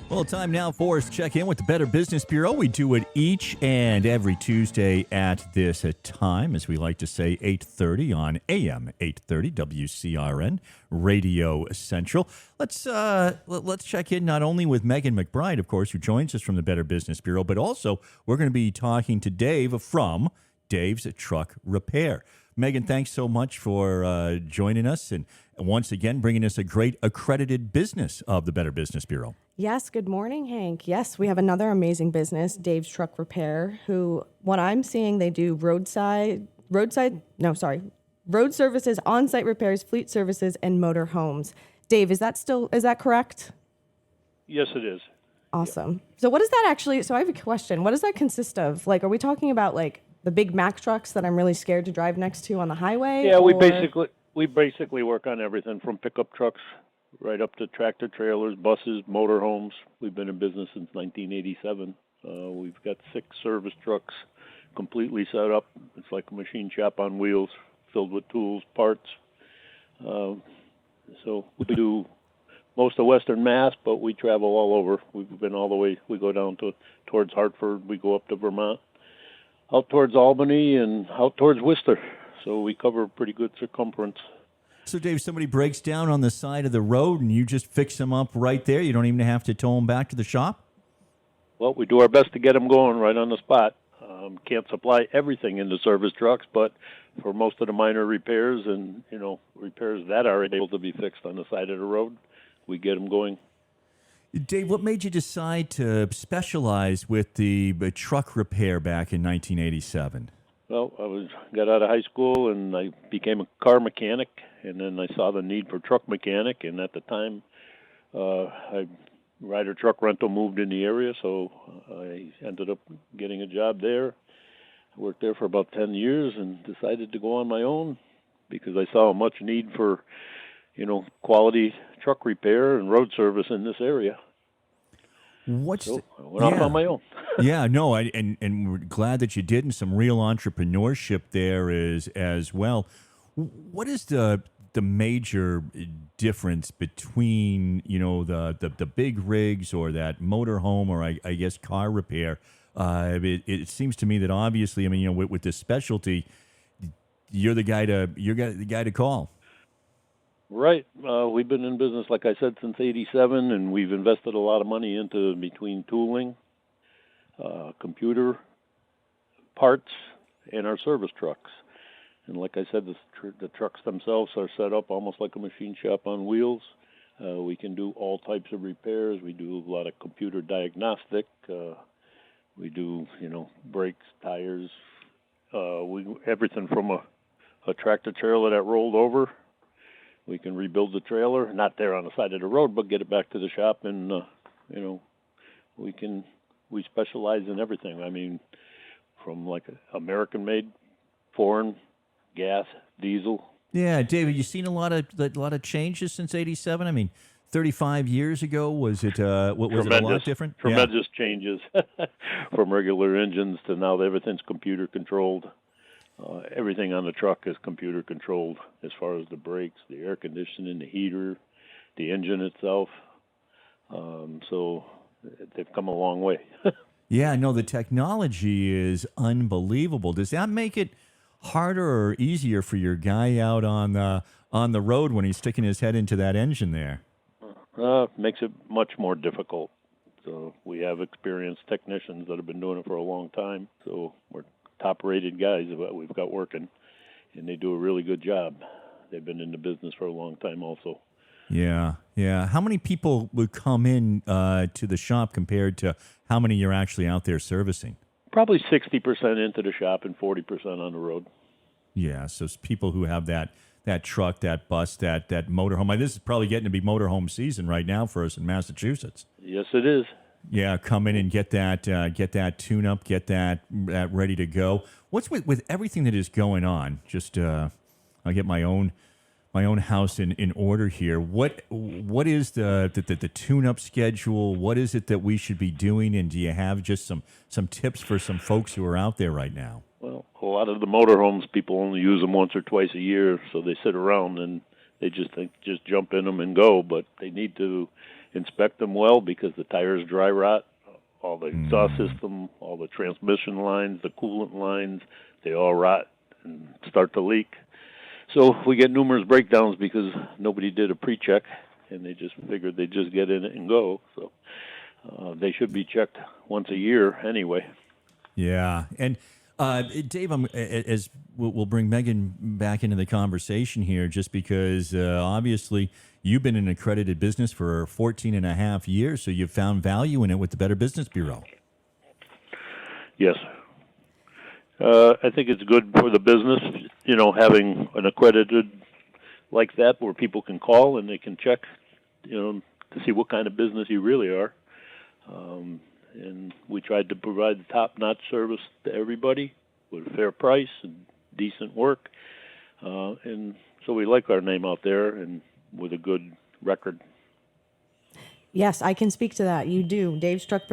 Well, time now for us to check in with the Better Business Bureau. We do it each and every Tuesday at this time, as we like to say, 8:30 on AM 830 WCRN Radio Central. Let's check in not only with Megan MacBride, of course, who joins us from the Better Business Bureau, but also we're going to be talking to Dave from Dave's Truck Repair. Megan, thanks so much for joining us and once again bringing us a great accredited business of the Better Business Bureau. Yes, good morning, Hank. Yes, we have another amazing business, Dave's Truck Repair, who, what I'm seeing, they do road services, on-site repairs, fleet services, and motor homes. Dave, is that correct? Yes, it is. Awesome. Yeah. So what does that actually, so I have a question. What does that consist of? Like, are we talking about like the big Mack trucks that I'm really scared to drive next to on the highway? Yeah, we basically work on everything from pickup trucks right up to tractor trailers, buses, motorhomes. We've been in business since 1987. We've got 6 service trucks completely set up. It's like a machine shop on wheels, filled with tools, parts. So we do most of Western Mass, but we travel all over. We've been all the way. We go down towards Hartford. We go up to Vermont, out towards Albany, and out towards Worcester. So we cover a pretty good circumference. So, Dave, somebody breaks down on the side of the road and you just fix them up right there? You don't even have to tow them back to the shop? Well, we do our best to get them going right on the spot. Can't supply everything in the service trucks, but for most of the minor repairs and, repairs that are able to be fixed on the side of the road, we get them going. Dave, what made you decide to specialize with the truck repair back in 1987? Well, got out of high school and I became a car mechanic, and then I saw the need for truck mechanic, and at the time, Ryder Truck Rental moved in the area, so I ended up getting a job there. I worked there for about 10 years and decided to go on my own because I saw a much need for, quality truck repair and road service in this area. So I went off on my own. Yeah, no, and we're glad that you did, and some real entrepreneurship there is as well. What is the major difference between the big rigs or that motorhome or I guess car repair? It seems to me that obviously, with this specialty, you're the guy to call. Right. We've been in business, like I said, since '87, and we've invested a lot of money into between tooling, computer parts, and our service trucks. And like I said, the trucks themselves are set up almost like a machine shop on wheels. We can do all types of repairs. We do a lot of computer diagnostic. We do, brakes, tires. Everything from a tractor trailer that rolled over. We can rebuild the trailer, not there on the side of the road, but get it back to the shop, and we specialize in everything. From like American-made, foreign, gas, diesel. Yeah, David, you seen a lot of changes since '87. 35 years ago, was it a lot different? Tremendous changes from regular engines to now everything's computer controlled. Everything on the truck is computer controlled as far as the brakes, the air conditioning, the heater, the engine itself. So they've come a long way. Yeah, no, the technology is unbelievable. Does that make it harder or easier for your guy out on the road when he's sticking his head into that engine there? Makes it much more difficult. So we have experienced technicians that have been doing it for a long time. So we're top-rated guys that we've got working, and they do a really good job. They've been in the business for a long time also. Yeah. How many people would come in to the shop compared to how many you're actually out there servicing? Probably 60% into the shop and 40% on the road. Yeah, so it's people who have that truck, that bus, that motorhome. This is probably getting to be motorhome season right now for us in Massachusetts. Yes, it is. Yeah, come in and get that tune-up, get that ready to go. What's with everything that is going on? Just I'll get my own house in order here. What is the tune-up schedule? What is it that we should be doing? And do you have just some tips for some folks who are out there right now? Well, a lot of the motorhomes, people only use them once or twice a year, so they sit around and they just jump in them and go. But they need to inspect them well because the tires dry rot, all the exhaust system, all the transmission lines, the coolant lines, they all rot and start to leak. So we get numerous breakdowns because nobody did a pre-check, and they just figured they'd just get in it and go. So they should be checked once a year anyway. Yeah. And Dave, as we'll bring Megan back into the conversation here, just because obviously you've been in accredited business for 14 and a half years, so you've found value in it with the Better Business Bureau. Yes. I think it's good for the business, having an accredited like that where people can call and they can check, to see what kind of business you really are. And we tried to provide the top-notch service to everybody with a fair price and decent work. And so we like our name out there and with a good record. Yes, I can speak to that. You do. Dave's Truck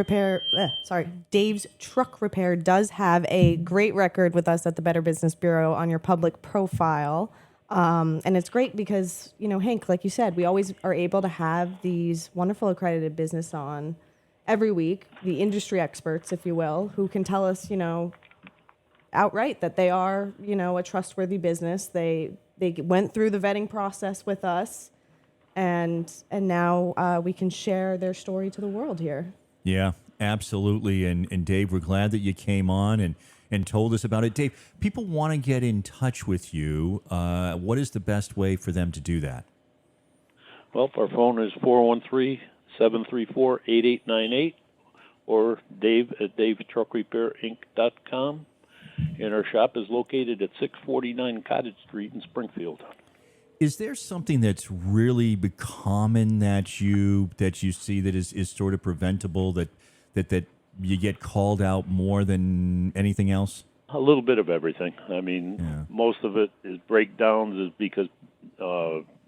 Repair does have a great record with us at the Better Business Bureau on your public profile. And it's great because, Hank, like you said, we always are able to have these wonderful accredited business on every week, the industry experts, if you will, who can tell us, outright that they are, a trustworthy business. They went through the vetting process with us, and now we can share their story to the world here. Yeah, absolutely. And Dave, we're glad that you came on and told us about it. Dave, people want to get in touch with you. What is the best way for them to do that? Well, our phone is 413-734-8898 or Dave at davetruckrepairinc.com. And our shop is located at 649 Cottage Street in Springfield. Is there something that's really common that you see that is sort of preventable, that you get called out more than anything else? A little bit of everything. I mean, Most of it is breakdowns is because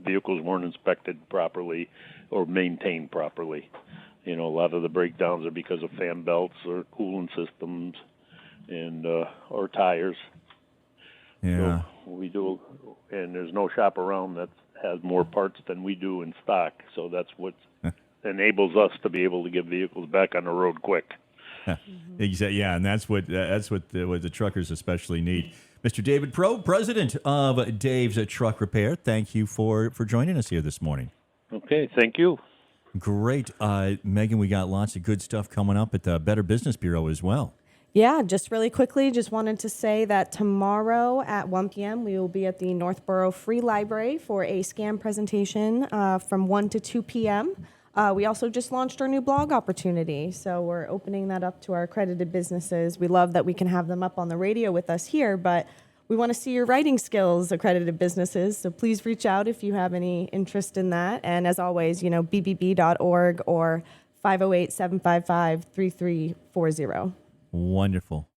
vehicles weren't inspected properly or maintained properly. A lot of the breakdowns are because of fan belts or coolant systems and or tires. Yeah. So we do, and there's no shop around that has more parts than we do in stock. So that's what enables us to be able to get vehicles back on the road quick. Exactly. Yeah, and that's what the truckers especially need. Mr. David Pro, president of Dave's Truck Repair, thank you for joining us here this morning. Okay, thank you. Great. Megan, we got lots of good stuff coming up at the Better Business Bureau as well. Yeah, just really quickly, just wanted to say that tomorrow at 1 p.m. we will be at the Northborough Free Library for a SCAM presentation from 1 to 2 p.m. We also just launched our new blog opportunity, so we're opening that up to our accredited businesses. We love that we can have them up on the radio with us here, but we want to see your writing skills, accredited businesses, so please reach out if you have any interest in that. And as always, bbb.org or 508-755-3340. Wonderful.